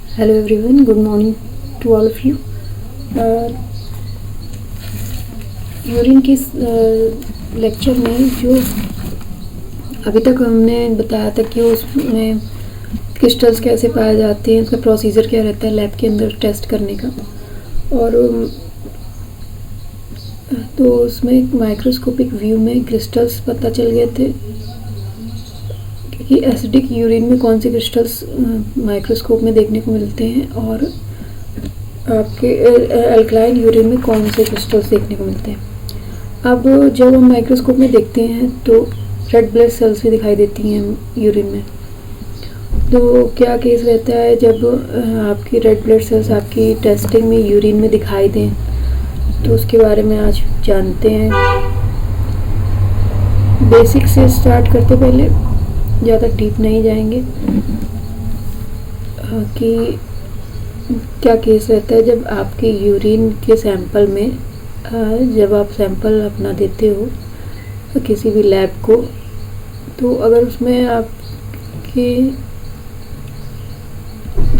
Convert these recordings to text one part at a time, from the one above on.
Hello everyone, good morning to all of you. Urine के lecture में जो अभी तक हमने बताया था कि उसमें क्रिस्टल्स कैसे पाए जाते हैं, उसका प्रोसीजर क्या रहता है लैब के अंदर टेस्ट करने का। और तो उसमें माइक्रोस्कोपिक व्यू में क्रिस्टल्स पता चल गए थे कि एसिडिक यूरिन में कौन से क्रिस्टल्स माइक्रोस्कोप में देखने को मिलते हैं और आपके अल्कलाइन यूरिन में कौन से क्रिस्टल्स देखने को मिलते हैं। अब जब हम माइक्रोस्कोप में देखते हैं तो रेड ब्लड सेल्स भी दिखाई देती हैं यूरिन में। तो क्या केस रहता है जब आपकी रेड ब्लड सेल्स आपकी टेस्टिंग में यूरिन में दिखाई दें, तो उसके बारे में आज जानते हैं। बेसिक से स्टार्ट करते पहले, ज़्यादा डीप नहीं जाएंगे कि क्या केस रहता है जब आपके यूरिन के सैंपल में जब आप सैंपल अपना देते हो किसी भी लैब को, तो अगर उसमें आपके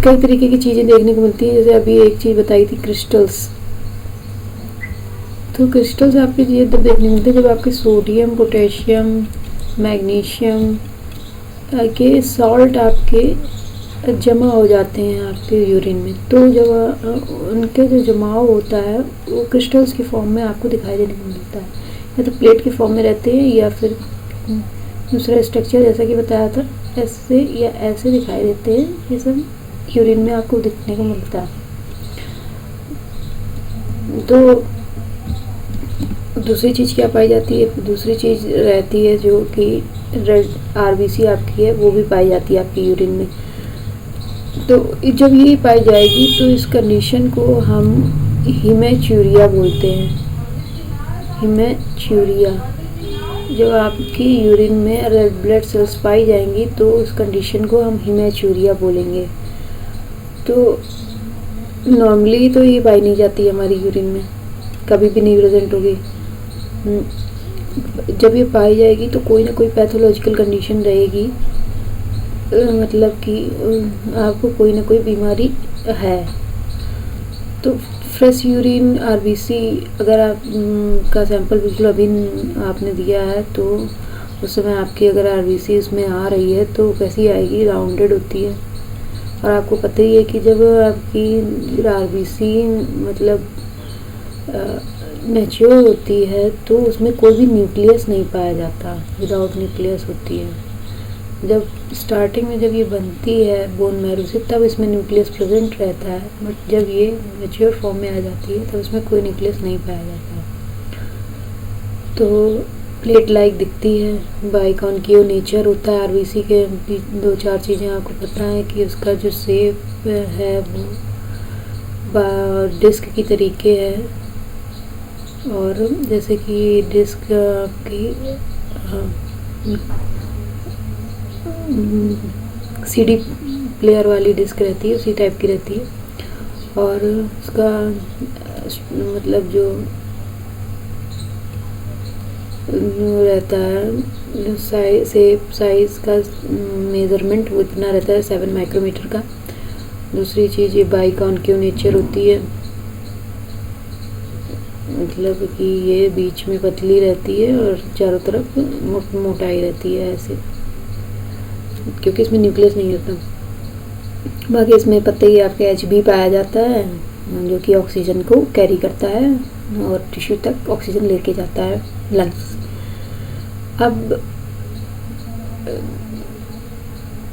कई तरीके की चीज़ें देखने को मिलती हैं। जैसे अभी एक चीज़ बताई थी क्रिस्टल्स, तो क्रिस्टल्स आपके ये तब देखने को मिलते हैं जब आपके सोडियम, पोटेशियम, मैग्नीशियम के सॉल्ट आपके जमा हो जाते हैं आपके यूरिन में। तो जब उनके जो जमाव होता है वो क्रिस्टल्स की फॉर्म में आपको दिखाई देने को मिलता है, या तो प्लेट की फॉर्म में रहते हैं या फिर दूसरा स्ट्रक्चर जैसा कि बताया था ऐसे या ऐसे दिखाई देते हैं। ये सब यूरिन में आपको दिखने को मिलता है। तो दूसरी चीज़ क्या पाई जाती है, दूसरी चीज़ रहती है जो कि रेड आरबीसी आपकी है, वो भी पाई जाती है आपकी यूरिन में। तो जब ये पाई जाएगी तो इस कंडीशन को हम हीमेचूरिया बोलते हैं। हीमेचूरिया, जब आपकी यूरिन में रेड ब्लड सेल्स पाई जाएंगी तो उस कंडीशन को हम हीमेचूरिया बोलेंगे। तो नॉर्मली तो ये पाई नहीं जाती है हमारी यूरिन में, कभी भी नहीं प्रेजेंट होगी। जब ये पाई जाएगी तो कोई ना कोई पैथोलॉजिकल कंडीशन रहेगी, मतलब कि आपको कोई ना कोई बीमारी है। तो फ्रेश यूरिन आरबीसी अगर आप का सैंपल बिल्कुल अभी आपने दिया है तो उस समय आपकी अगर आरबीसी इसमें आ रही है तो कैसी आएगी, राउंडेड होती है। और आपको पता ही है कि जब आपकी आरबीसी मतलब मैच्योर होती है तो उसमें कोई भी न्यूक्लियस नहीं पाया जाता, विदाउट न्यूक्लियस होती है। जब स्टार्टिंग में जब ये बनती है बोन मैरो से तब इसमें न्यूक्लियस प्रेजेंट रहता है, बट जब ये मैच्योर फॉर्म में आ जाती है तब इसमें कोई न्यूक्लियस नहीं पाया जाता। तो प्लेट लाइक दिखती है, बाइकॉन्केव नेचर होता है आरबीसी के। दो चार चीज़ें आपको पता है कि उसका जो शेप है वो डिस्क की तरीके है, और जैसे कि डिस्क की सीडी प्लेयर वाली डिस्क रहती है उसी टाइप की रहती है। और उसका मतलब जो रहता है साइज़ का मेज़रमेंट वो इतना रहता है 7 माइक्रोमीटर का। दूसरी चीज़ ये बाइकॉन्केव नेचर होती है, मतलब कि ये बीच में पतली रहती है और चारों तरफ मोटाई रहती है ऐसे, क्योंकि इसमें न्यूक्लियस नहीं होता। बाकी इसमें पता ही आपके एचबी पाया जाता है जो कि ऑक्सीजन को कैरी करता है और टिश्यू तक ऑक्सीजन लेके जाता है, लंग्स। अब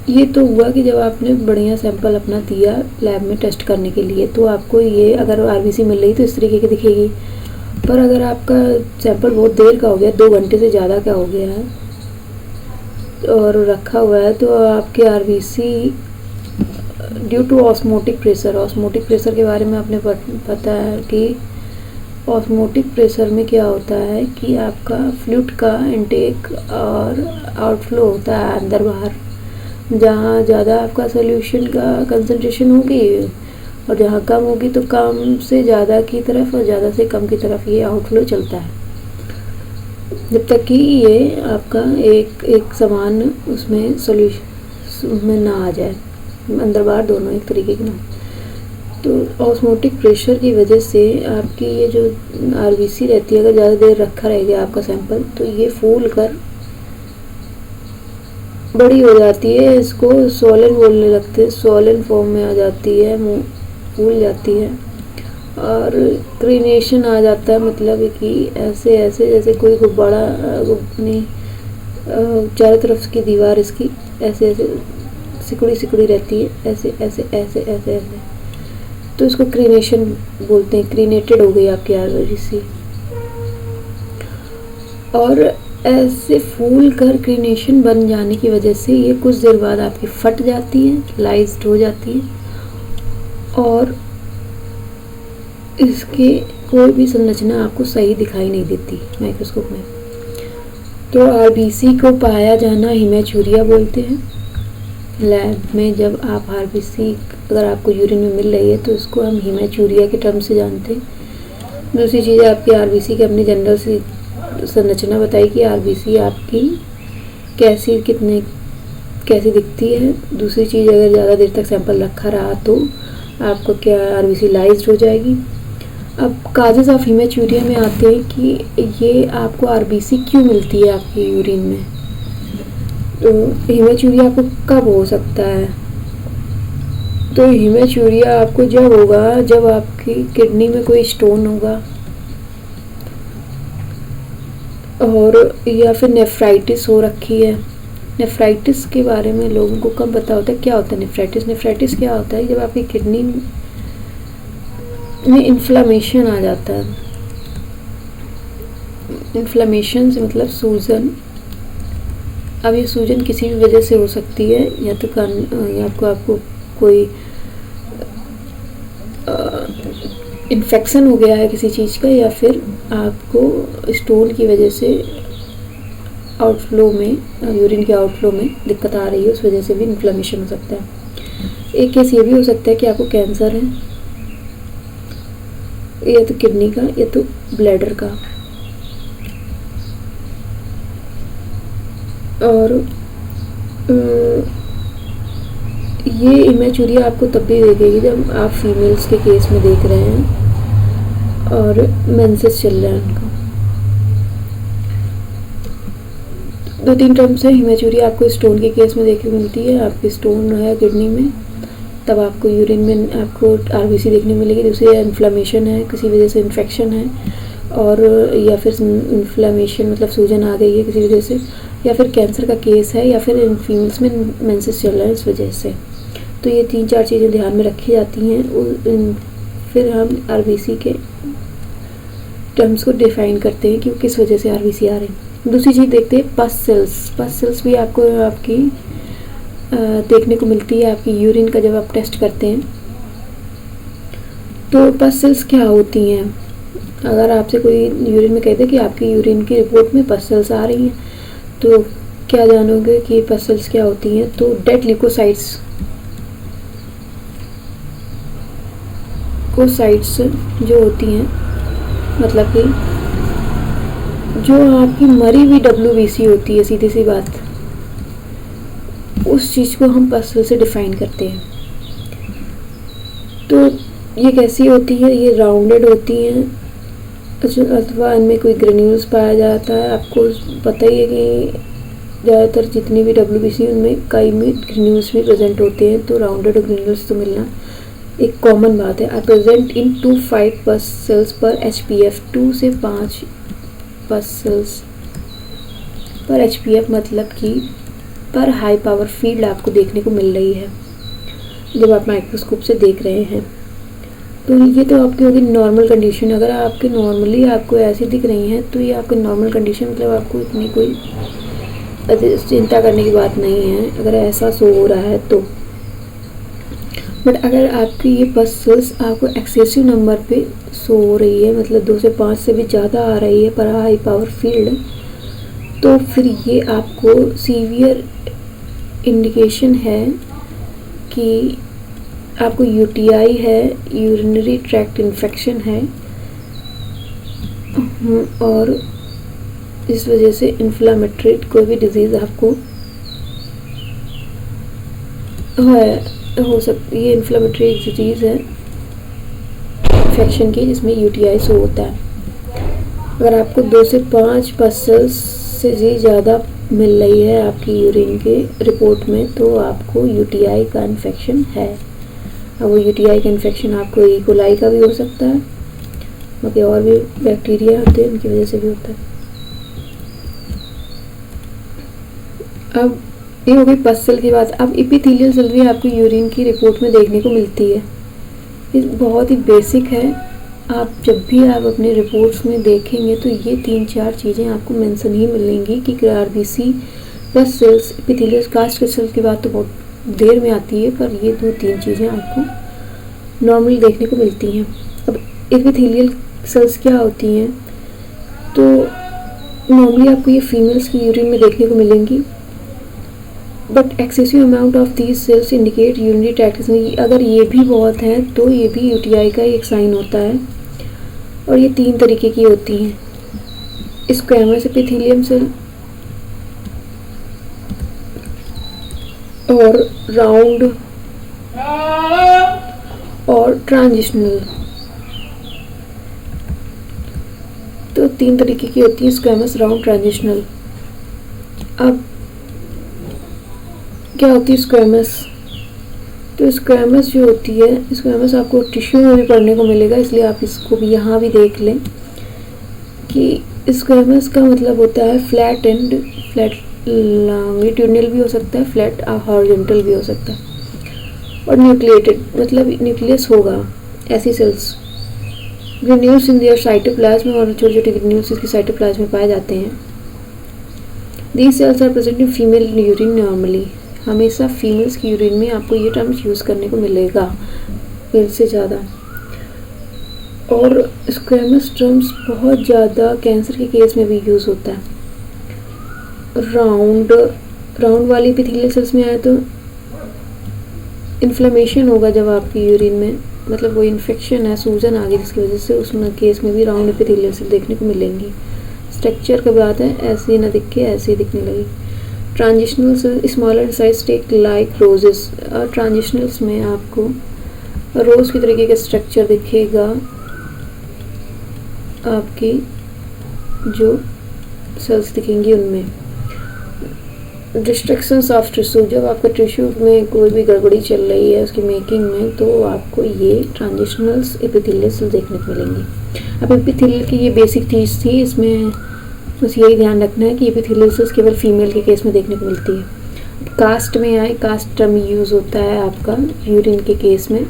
ये तो हुआ कि जब आपने बढ़िया सैंपल अपना दिया लैब में टेस्ट करने के लिए, तो आपको ये अगर आरबीसी मिल रही तो इस तरीके की दिखेगी। पर अगर आपका सैंपल बहुत देर का हो गया, 2 घंटे से ज़्यादा का हो गया है और रखा हुआ है, तो आपके RBC due to osmotic pressure के बारे में आपने पता है कि ऑस्मोटिक प्रेशर में क्या होता है कि आपका फ्लूइड का इनटेक और आउटफ्लो होता है अंदर बाहर। जहाँ ज़्यादा आपका सोल्यूशन का कंसंट्रेशन होगी और जहाँ कम होगी तो कम से ज़्यादा की तरफ और ज़्यादा से कम की तरफ ये आउटफ्लो चलता है, जब तक कि ये आपका एक समान उसमें सोल्यूशन में ना आ जाए। अंदर बाहर दोनों एक तरीके के ना। तो ऑस्मोटिक प्रेशर की वजह से आपकी ये जो आरबीसी रहती है, अगर ज़्यादा देर रखा रहेगा आपका सैंपल, तो ये फूल कर बड़ी हो जाती है। इसको सोलन बोलने लगते हैं, सोलन फॉर्म में आ जाती है, मुँह फूल जाती है और क्रीनेशन आ जाता है। मतलब कि ऐसे ऐसे जैसे कोई गुब्बारा अपनी चारों तरफ की दीवार इसकी ऐसे ऐसे सिकुड़ी सिकुड़ी रहती है, ऐसे ऐसे ऐसे ऐसे ऐसे, तो इसको क्रीनेशन बोलते हैं। क्रीनेटेड हो गई आपकी आरबीसी। और ऐसे फूल कर क्रीनेशन बन जाने की वजह से ये कुछ देर बाद आपकी फट जाती है, लाइज्ड हो जाती है और इसकी कोई भी संरचना आपको सही दिखाई नहीं देती माइक्रोस्कोप में। तो आरबीसी को पाया जाना हिमेचुरिया बोलते हैं। लैब में जब आप आरबीसी अगर आपको यूरिन में मिल रही है तो इसको हम हिमेचुरिया के टर्म से जानते हैं। दूसरी चीज़ आपकी आरबीसी की अपनी जनरल सी संरचना बताई कि आरबीसी आपकी कैसी दिखती है। दूसरी चीज़, अगर ज़्यादा देर तक सैंपल रखा रहा तो आपको क्या आरबीसी लाइज्ड हो जाएगी। अब काजेज़ ऑफ हिमेचुरिया में आते हैं कि ये आपको आरबीसी क्यों मिलती है आपकी यूरिन में। तो हिमेचुरिया आपको कब हो सकता है, तो हिमेचुरिया आपको जब होगा जब आपकी किडनी में कोई स्टोन होगा और या फिर नेफ्राइटिस हो रखी है। नेफ्राइटिस के बारे में लोगों को कम पता होता है। क्या होता है नेफ्राइटिस? नेफ्राइटिस क्या होता है, जब आपकी किडनी में इन्फ्लामेशन आ जाता है। इन्फ्लामेशन से मतलब सूजन। अब ये सूजन किसी भी वजह से हो सकती है, या तो आपको कोई इन्फेक्शन हो गया है किसी चीज़ का, या फिर आपको स्टोन की वजह से आउटफ्लो में, यूरिन के आउटफ्लो में दिक्कत आ रही है, उस वजह से भी इन्फ्लेमेशन हो सकता है। एक केस ये भी हो सकता है कि आपको कैंसर है, या तो किडनी का या तो ब्लैडर का। और ये हिमेचुरिया आपको तब भी देखेगी जब आप फीमेल्स के केस में देख रहे हैं और मेंसेस चल रहा है उनका। 2-3 टर्म्स है हिमेचुरिया आपको स्टोन के केस में देखने को मिलती है। आपकी स्टोन है किडनी में, तब आपको यूरिन में आपको आरबीसी देखने मिलेगी। दूसरी इन्फ्लेमेशन है, किसी वजह से इन्फेक्शन है, और या फिर इन्फ्लेमेशन मतलब सूजन आ गई है किसी वजह से, या फिर कैंसर का केस है, या फिर फीमेल्स में मेंसेस चल रहा है इस वजह से। तो ये 3-4 चीज़ें ध्यान में रखी जाती हैं। फिर हम आरबीसी के टर्म्स को डिफाइन करते हैं कि किस वजह से आरबीसी आ रही है। दूसरी चीज़ देखते हैं पस सेल्स। पस सेल्स भी आपको आपकी देखने को मिलती है आपकी यूरिन का जब आप टेस्ट करते हैं। तो पस सेल्स क्या होती हैं? अगर आपसे कोई यूरिन में कहते हैं कि आपकी यूरिन की रिपोर्ट में पस सेल्स आ रही हैं, तो क्या जानोगे कि पस सेल्स क्या होती हैं? तो डेड ल्यूकोसाइट्स जो होती हैं, मतलब कि जो आपकी मरी हुई डब्ल्यूबीसी होती है, सीधी सी बात, उस चीज़ को हम पस सेल से डिफाइन करते हैं। तो ये कैसी होती है? ये राउंडेड होती हैं, अथवा इनमें कोई ग्रेन्यूल्स पाया जाता है। आपको पता ही है कि ज़्यादातर जितनी भी डब्ल्यूबीसी उनमें कई में ग्रेन्यूल्स भी प्रेजेंट होते हैं। तो राउंडेड ग्रेन्यूल्स तो मिलना एक कॉमन बात है। आर प्रेजेंट इन 2-5 पस सेल्स पर HPF। 2 से 5 पस सेल्स पर HPF मतलब कि पर हाई पावर फील्ड आपको देखने को मिल रही है जब आप माइक्रोस्कोप से देख रहे हैं। तो ये तो आपकी होगी नॉर्मल कंडीशन। अगर आपके नॉर्मली आपको ऐसी दिख रही हैं तो ये आपकी नॉर्मल कंडीशन, मतलब आपको इतनी कोई चिंता करने की बात नहीं है अगर ऐसा शो हो रहा है तो। बट अगर आपकी ये पस सेल्स आपको एक्सेसिव नंबर पे शो हो रही है, मतलब 2 से 5 से भी ज़्यादा आ रही है पर हाई पावर फील्ड, तो फिर ये आपको सीवियर इंडिकेशन है कि आपको यूटीआई है, यूरिनरी ट्रैक्ट इन्फेक्शन है, और इस वजह से इन्फ्लामेटरी कोई भी डिजीज़ आपको है। हो सकती ये इन्फ्लेमेटरी एक डिजीज़ है इन्फेक्शन की, जिसमें यूटीआई शो होता है। अगर आपको 2 से 5 पसल्स से ज़्यादा मिल रही है आपकी यूरिन के रिपोर्ट में, तो आपको यूटीआई का इन्फेक्शन है। अब वो यूटीआई का इन्फेक्शन आपको ई कोलाई का भी हो सकता है, बाकी और भी बैक्टीरिया होते हैं उनकी वजह से भी होता है। अब ये हो गई पस सेल की बात। अब एपिथेलियल सेल भी आपको यूरिन की रिपोर्ट में देखने को मिलती है। ये बहुत ही बेसिक है। आप जब भी आप अपने रिपोर्ट्स में देखेंगे तो ये 3-4 चीज़ें आपको मेंशन ही मिलेंगी कि आरबीसी, पस सेल्स, एपिथेलियल कास्ट सेल की बात तो बहुत देर में आती है, पर ये 2-3 चीज़ें आपको नॉर्मली देखने को मिलती हैं। अब एपिथेलियल सेल्स क्या होती हैं, तो नॉर्मली आपको ये फीमेल्स की यूरिन में देखने को मिलेंगी, but excessive amount of these cells indicate urinary tract. अगर ये भी बहुत हैं तो ये भी यूटीआई का एक साइन होता है। और ये 3 तरीके की होती हैं, स्क्वैमस एपिथेलियम सेल और राउंड और ट्रांजिशनल। तो 3 तरीके की होती है, स्क्वैमस, राउंड, ट्रांजिशनल। अब क्या होती है स्क्वैमस? तो स्क्वैमस जो होती है, स्क्वैमस आपको टिश्यू में भी पढ़ने को मिलेगा, इसलिए आप इसको भी यहाँ भी देख लें कि स्क्वैमस का मतलब होता है फ्लैट एंड, फ्लैट लॉन्गिट्यूडनल भी हो सकता है, फ्लैट हॉरिजॉन्टल भी हो सकता है, और न्यूक्लिएटेड मतलब न्यूक्लियस होगा। ऐसी cells granules in their cytoplasm, और छोटे छोटे ग्रेन्यूल्स इसकी साइटोप्लाज्म में पाए जाते हैं। These cells are present in female urine normally. हमेशा फीमेल्स की यूरिन में आपको ये टर्म्स यूज़ करने को मिलेगा मेल से ज़्यादा। और स्क्वैमस टर्म्स बहुत ज़्यादा कैंसर के केस में भी यूज़ होता है। राउंड वाली एपिथेलियल सेल्स में आए तो इन्फ्लेमेशन होगा जब आपकी यूरिन में, मतलब वो इन्फेक्शन है, सूजन आ गई जिसकी वजह से, उसमें केस में भी राउंड एपिथेलियल सेल देखने को मिलेंगी। स्ट्रक्चर का बात है, ऐसे ही ना दिख के ऐसे ही दिखने लगी। Transitional cell smaller size take like roses. और ट्रांजिशनल्स में आपको रोज़ की तरीके का स्ट्रक्चर दिखेगा आपकी जो सेल्स दिखेंगी उनमें। डिस्ट्रक्शंस ऑफ टिश्यू, जब आपका टिश्यू में कोई भी गड़बड़ी चल रही है उसकी मेकिंग में, तो आपको ये ट्रांजिशनल्स एपिथेलियल सेल देखने को मिलेंगी। अब एपिथेलियल की ये बेसिक चीज़ थी, इसमें बस यही ध्यान रखना है कि एपिथेलियल सेल्स केवल फीमेल के केस में देखने को मिलती है। कास्ट में आए, कास्ट टर्म यूज़ होता है आपका यूरिन के केस में,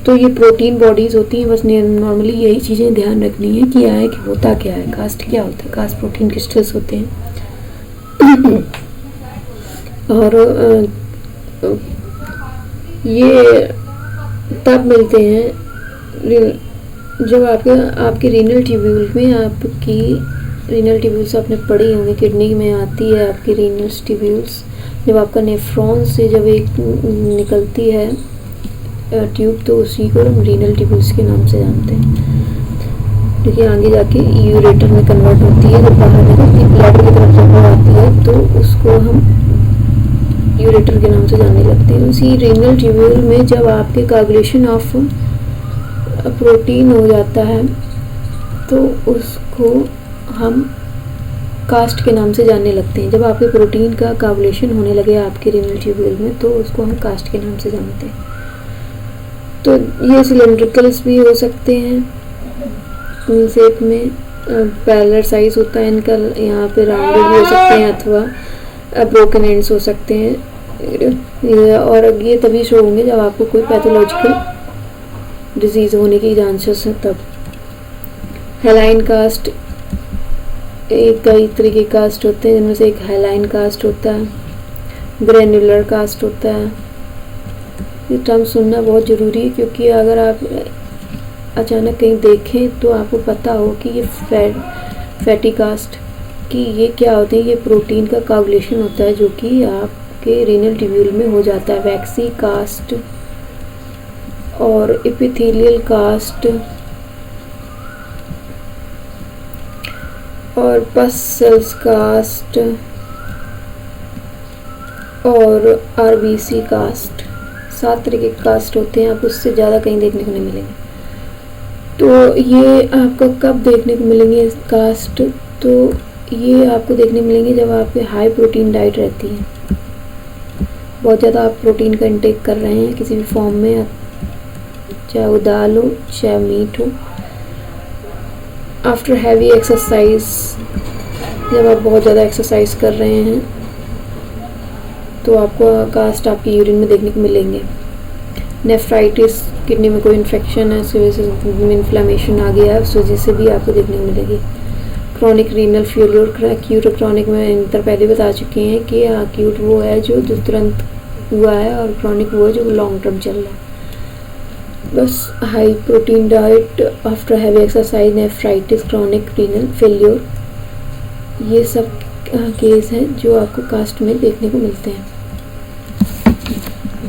तो ये प्रोटीन बॉडीज़ होती हैं। बस नॉर्मली यही चीज़ें ध्यान रखनी है कि आए कि होता क्या है, कास्ट क्या होता है। कास्ट प्रोटीन क्रिस्टल्स होते हैं और ये तब मिलते हैं जब आपके रीनल ट्यूब्यूल में, आपकी रीनल ट्यूब्यूल्स आपने पढ़ी होंगी, किडनी में आती है आपकी रीनल ट्यूब्यूल्स। जब आपका नेफ्रॉन से जब एक निकलती है ट्यूब, तो उसी को हम रीनल ट्यूब्यूल्स के नाम से जानते हैं, क्योंकि आगे जाके यूरेटर में कन्वर्ट होती है। जब बाहर निकलती है ब्लैडर की तरफ जब आती है तो उसको हम यूरेटर के नाम से जानने लगते हैं। उसी रीनल ट्यूब्यूल में जब आपके कोagulation ऑफ प्रोटीन हो जाता है तो उसको हम कास्ट के नाम से जानने लगते हैं। जब आपके प्रोटीन का कोagulation होने लगे आपके रीनल ट्यूब्यूल में, तो उसको हम कास्ट के नाम से जानते हैं। तो ये सिलेंड्रिकल्स भी हो सकते हैं शेप में, पैरेलल साइज होता है इनका, यहाँ पे राउंडेड भी हो सकते हैं अथवा ब्रोकन एंड्स हो सकते हैं। और ये तभी शो होंगे जब आपको कोई पैथोलॉजिकल डिजीज़ होने की चांसेस है तब। हेलाइन कास्ट, कई तरीके के कास्ट होते हैं, जिनमें से एक हेलाइन कास्ट होता है, ग्रेनुलर कास्ट होता है। ये टर्म सुनना बहुत ज़रूरी है, क्योंकि अगर आप अचानक कहीं देखें तो आपको पता हो कि ये फैटी कास्ट कि ये क्या होते हैं। ये प्रोटीन का कोagulation होता है जो कि आपके रीनल ट्यूब्यूल में हो जाता है। वैक्सी कास्ट और एपिथेलियल कास्ट और पस सेल्स कास्ट और आरबीसी कास्ट 7 तरह के कास्ट होते हैं, आपको उससे ज़्यादा कहीं देखने को नहीं मिलेंगे। तो ये आपको कब देखने को मिलेंगे कास्ट, तो ये आपको देखने मिलेंगे जब आपके हाई प्रोटीन डाइट रहती है, बहुत ज़्यादा आप प्रोटीन का इंटेक कर रहे हैं किसी भी फॉर्म में, चाहे वो दाल हो चाहे मीट हो। आफ्टर हैवी एक्सरसाइज, जब आप बहुत ज़्यादा एक्सरसाइज कर रहे हैं तो आपको कास्ट आपकी यूरिन में देखने को मिलेंगे। नेफ्राइटिस, किडनी में कोई इन्फेक्शन है, इस वजह से इन्फ्लेमेशन आ गया है, उस वजह से भी आपको देखने को मिलेगी। क्रॉनिक रीनल फेलियर, एक्यूट और क्रॉनिक में इंतर पहले बता चुके हैं कि एक्यूट वो है जो तुरंत हुआ है और क्रॉनिक वो है जो लॉन्ग टर्म चल रहा है। बस high protein diet, after heavy exercise, nephritis, chronic renal failure, ये सब केस हैं जो आपको कास्ट में देखने को मिलते हैं।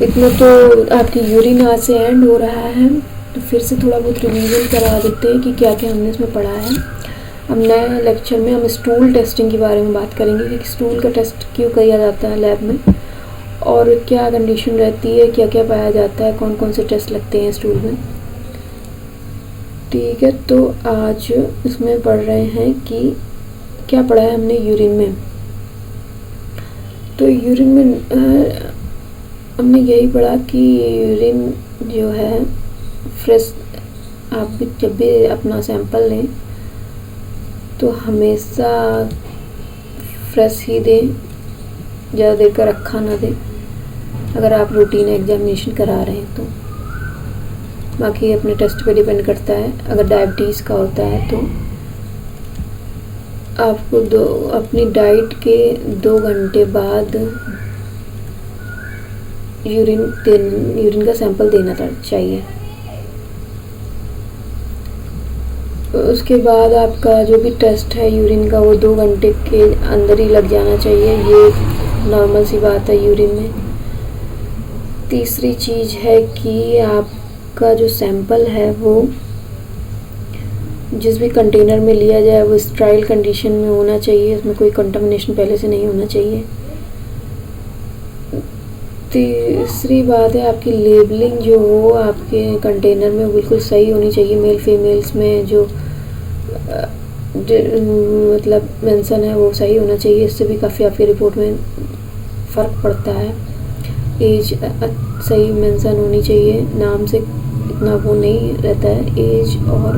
इतना तो आपकी यूरिन आज से एंड हो रहा है, तो फिर से थोड़ा बहुत रिवीजन करा देते हैं कि क्या क्या हमने इसमें पढ़ा है। अब नए लेक्चर में हम स्टूल टेस्टिंग के बारे में बात करेंगे कि स्टूल का टेस्ट क्यों किया जाता है लैब में और क्या कंडीशन रहती है, क्या क्या पाया जाता है, कौन कौन से टेस्ट लगते हैं स्टूल में। ठीक है, तो आज इसमें पढ़ रहे हैं कि क्या पढ़ा है हमने यूरिन में। तो यूरिन में हमने यही पढ़ा कि यूरिन जो है फ्रेश, आप भी जब भी अपना सैंपल लें तो हमेशा फ्रेश ही दें, ज़्यादा देर का रखा ना दें अगर आप रूटीन एग्जामिनेशन करा रहे हैं तो। बाकी अपने टेस्ट पे डिपेंड करता है। अगर डायबिटीज़ का होता है तो आपको अपनी डाइट के 2 घंटे बाद यूरिन का सैंपल देना चाहिए। उसके बाद आपका जो भी टेस्ट है यूरिन का वो 2 घंटे के अंदर ही लग जाना चाहिए, ये नॉर्मल सी बात है यूरिन में। तीसरी चीज़ है कि आपका जो सैंपल है वो जिस भी कंटेनर में लिया जाए वो स्टेराइल कंडीशन में होना चाहिए, उसमें कोई कंटामिनेशन पहले से नहीं होना चाहिए। तीसरी बात है आपकी लेबलिंग जो हो आपके कंटेनर में बिल्कुल सही होनी चाहिए। मेल फीमेल्स में जो मतलब मेंशन है वो सही होना चाहिए, इससे भी काफ़ी आपकी रिपोर्ट में फ़र्क पड़ता है। एज सही मेंशन होनी चाहिए, नाम से इतना वो नहीं रहता है। एज और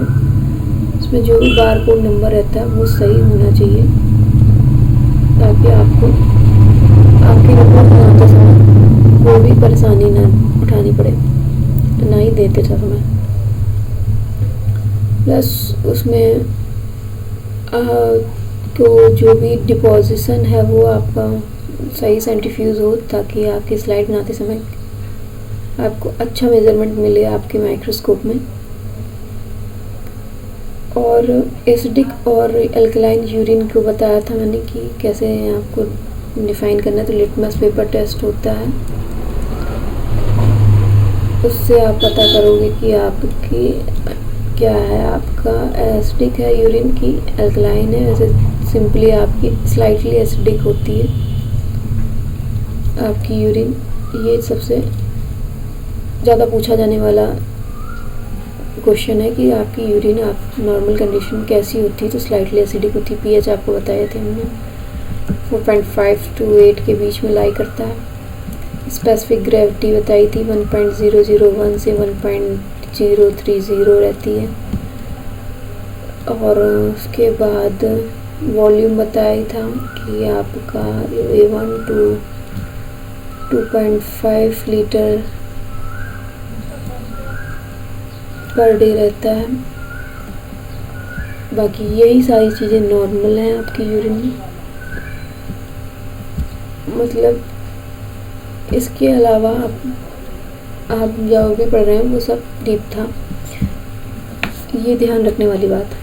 उसमें जो भी बार कोड नंबर रहता है वो सही होना चाहिए ताकि आपको आपकी रिपोर्ट बनाते समय कोई भी परेशानी ना उठानी पड़े, ना ही देते समय। प्लस उसमें को जो भी डिपोजिशन है वो आपका सही सेंट्रीफ्यूज हो ताकि आपकी स्लाइड बनाते समय आपको अच्छा मेजरमेंट मिले आपके माइक्रोस्कोप में। और एसिडिक और एल्कलाइन यूरिन को बताया था मैंने कि कैसे आपको डिफ़ाइन करना है। तो लिटमस पेपर टेस्ट होता है, उससे आप पता करोगे कि आपकी क्या है, आपका एसिडिक है यूरिन की एल्कलाइन है। वैसे सिंपली आपकी स्लाइटली एसिडिक होती है आपकी यूरिन। ये सबसे ज़्यादा पूछा जाने वाला क्वेश्चन है कि आपकी यूरिन आप नॉर्मल कंडीशन कैसी होती है, तो स्लाइटली एसिडिक होती है। पीएच आपको बताए थे हमने 4.5 to 8 के बीच में लाई करता है। स्पेसिफिक ग्रेविटी बताई थी 1.001 से 1.030 रहती है। और उसके बाद वॉल्यूम बताया था कि आपका A1 to 2.5 litre per day रहता है। बाकी यही सारी चीज़ें नॉर्मल हैं आपकी यूरिन में। मतलब इसके अलावा आप जो भी पढ़ रहे हैं वो सब डीप था, ये ध्यान रखने वाली बात है।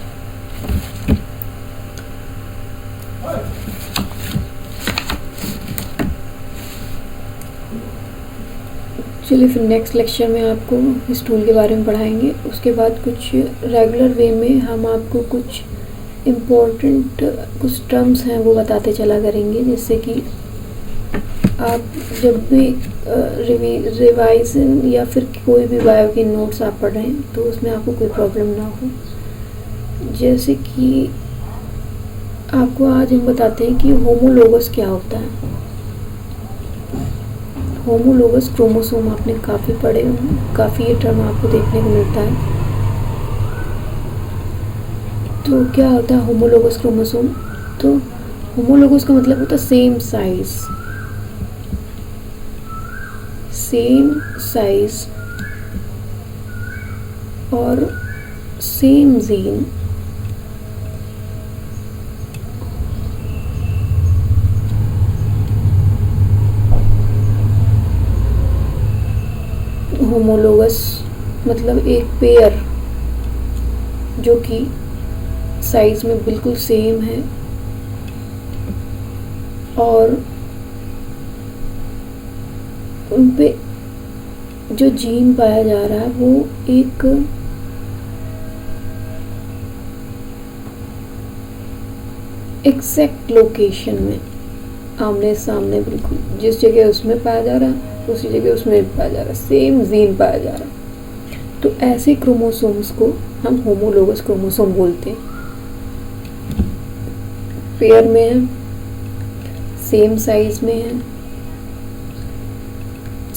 चलिए फिर नेक्स्ट लेक्चर में आपको स्टूल के बारे में पढ़ाएंगे। उसके बाद कुछ रेगुलर वे में हम आपको कुछ इम्पोर्टेंट कुछ टर्म्स हैं वो बताते चला करेंगे, जिससे कि आप जब भी रिवाइजन या फिर कोई भी बायो के नोट्स आप पढ़ रहे हैं तो उसमें आपको कोई प्रॉब्लम ना हो। जैसे कि आपको आज हम बताते हैं कि होमोलोगस क्या होता है। होमोलोगस क्रोमोसोम आपने काफ़ी पढ़े होंगे, काफ़ी ये टर्म आपको देखने को मिलता है। तो क्या होता है होमोलोगस क्रोमोसोम? तो होमोलोगस का मतलब होता है सेम साइज और सेम जीन। होमोलोगस मतलब एक पेयर जो कि साइज में बिल्कुल सेम है और उन पे जो जीन पाया जा रहा है वो एक एग्जैक्ट लोकेशन में आमने सामने बिल्कुल जिस जगह उसमें पाया जा रहा है उसी जगह उसमें भी पाया जा रहा है, सेम जीन पाया जा रहा है। तो ऐसे क्रोमोसोम्स को हम होमोलोगस क्रोमोसोम बोलते हैं। पेयर में है, सेम साइज में है,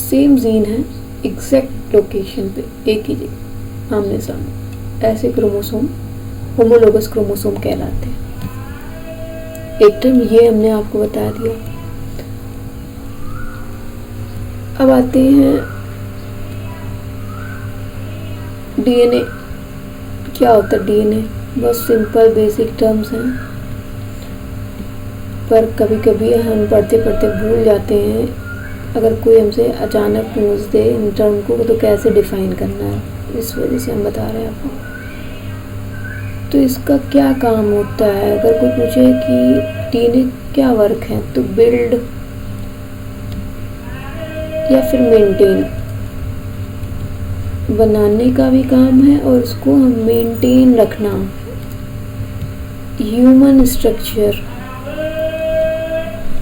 सेम जीन है, एग्जैक्ट लोकेशन पे एक ही जगह आमने सामने, ऐसे क्रोमोसोम होमोलोगस क्रोमोसोम कहलाते हैं। एक टर्म ये हमने आपको बता दिया। अब आते हैं डीएनए। क्या होता है डीएनए? बस सिंपल बेसिक टर्म्स हैं, पर कभी कभी हम पढ़ते पढ़ते भूल जाते हैं। अगर कोई हमसे अचानक पूछ दे इन टर्म को तो कैसे डिफाइन करना है, इस वजह से हम बता रहे हैं आपको। तो इसका क्या काम होता है? अगर कोई पूछे कि डीएनए क्या वर्क है, तो बिल्ड या फिर मेंटेन, बनाने का भी काम है और उसको हम मेंटेन रखना। ह्यूमन स्ट्रक्चर,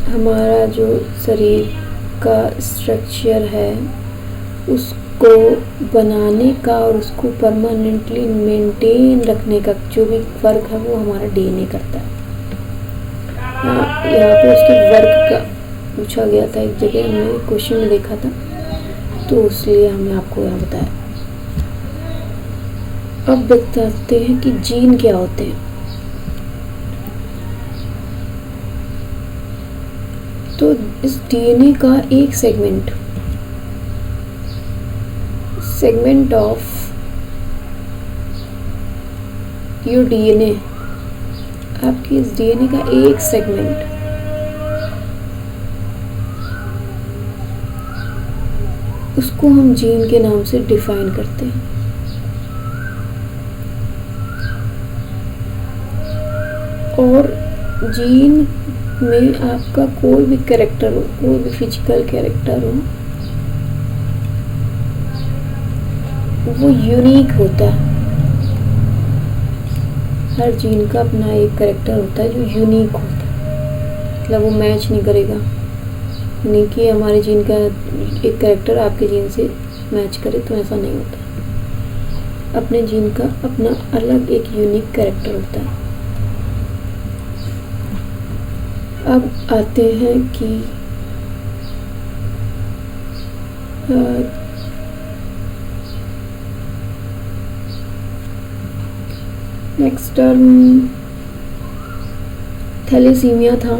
हमारा जो शरीर का स्ट्रक्चर है उसको बनाने का और उसको परमानेंटली मेंटेन रखने का जो भी वर्क है वो हमारा डीएनए करता है। यहाँ पे उसके वर्क का पूछा गया था, एक जगह हमने क्वेश्चन में देखा था, तो इसलिए हमने आपको यहाँ बताया। अब बताते हैं कि जीन क्या होते हैं। तो इस डीएनए का एक सेगमेंट ऑफ योर डीएनए, आपकी इस डीएनए का एक सेगमेंट उसको हम जीन के नाम से डिफाइन करते हैं। और जीन में आपका कोई भी कैरेक्टर हो, कोई भी फिजिकल कैरेक्टर हो, वो यूनिक होता है। हर जीन का अपना एक कैरेक्टर होता है जो यूनिक होता है, मतलब वो मैच नहीं करेगा। नहीं कि हमारे जीन का एक कैरेक्टर आपके जीन से मैच करे, तो ऐसा नहीं होता। अपने जीन का अपना अलग एक यूनिक कैरेक्टर होता है। अब आते हैं कि नेक्स्ट टर्म थैलेसीमिया था।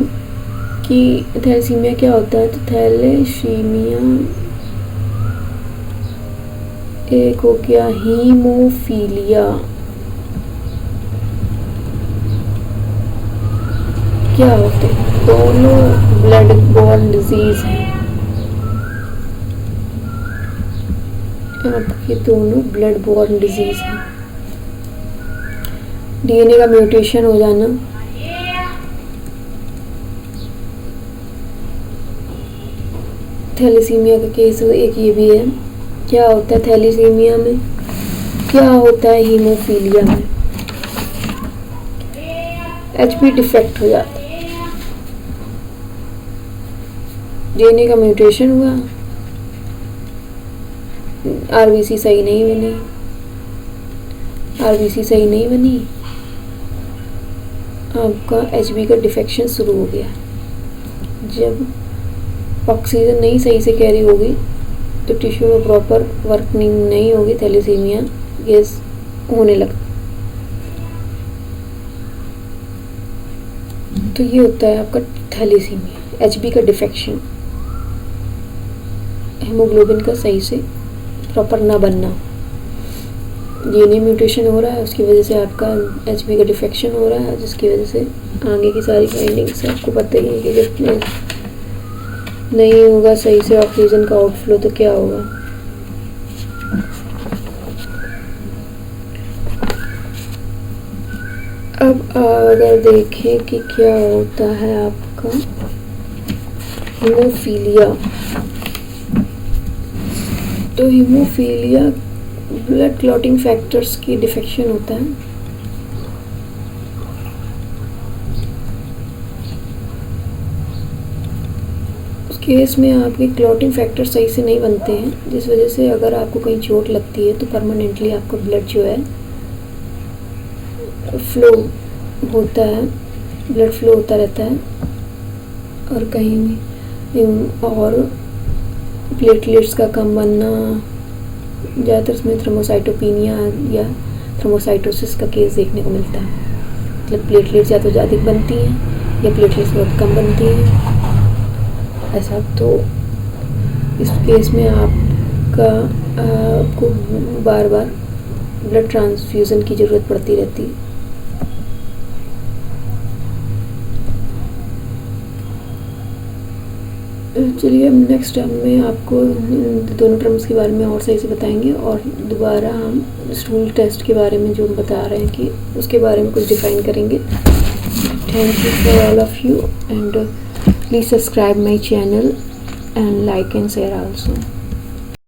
कि थैलेसीमिया क्या होता है? तो थैलेसीमिया एक हो गया हीमोफीलिया। क्या होते हैं? दोनों ब्लड बॉर्न डिजीज हैं। आपके दोनों ब्लड बॉर्न डिजीज हैं। डीएनए का म्यूटेशन हो जाना, थैलेसीमिया का केस एक ये भी है। क्या होता है थैलेसीमिया में? क्या होता है हीमोफीलिया में? एचपी डिफेक्ट हो जाता है। डीएनए का म्यूटेशन हुआ, आरबीसी सही नहीं बनी, आरबीसी सही नहीं बनी, आपका एचबी का डिफेक्शन शुरू हो गया। जब ऑक्सीजन नहीं सही से कैरी होगी तो टिश्यू में प्रॉपर वर्किंग नहीं होगी, थैलेसीमिया गैस होने लगता। तो ये होता है आपका थैलेसीमिया, एचबी का डिफेक्शन, हेमोग्लोबिन का सही से प्रॉपर ना बनना। डीएनए म्यूटेशन हो रहा है, उसकी वजह से आपका एचबी का डिफेक्शन हो रहा है, जिसकी वजह से आगे की सारी फाइंडिंग्स आपको पता ही है कि जब नहीं होगा सही से ऑक्सीजन का आउटफ्लो तो क्या होगा। अब अगर देखें कि क्या होता है आपका हीमोफीलिया, तो हीमोफीलिया ब्लड क्लॉटिंग फैक्टर्स की डिफेक्शन होता है। उस केस में आपके क्लॉटिंग फैक्टर सही से नहीं बनते हैं, जिस वजह से अगर आपको कहीं चोट लगती है तो परमानेंटली आपका ब्लड जो है फ्लो होता है, ब्लड फ्लो होता रहता है, और कहीं भी और प्लेटलेट्स का कम बनना, ज़्यादातर इसमें थ्रोम्बोसाइटोपिनिया या थ्रोम्बोसाइटोसिस का केस देखने को मिलता है। मतलब प्लेटलेट्स या तो ज़्यादा बनती हैं या प्लेटलेट्स बहुत कम बनती हैं ऐसा। तो इस केस में आपको बार बार ब्लड ट्रांसफ्यूज़न की ज़रूरत पड़ती रहती है। चलिए हम नेक्स्ट टाइम में आपको दोनों टर्म्स के बारे में और सही से बताएंगे, और दोबारा हम स्टूल टेस्ट के बारे में जो हम बता रहे हैं कि उसके बारे में कुछ डिफाइन करेंगे। Thank you for all of you and please subscribe my channel and like and share also.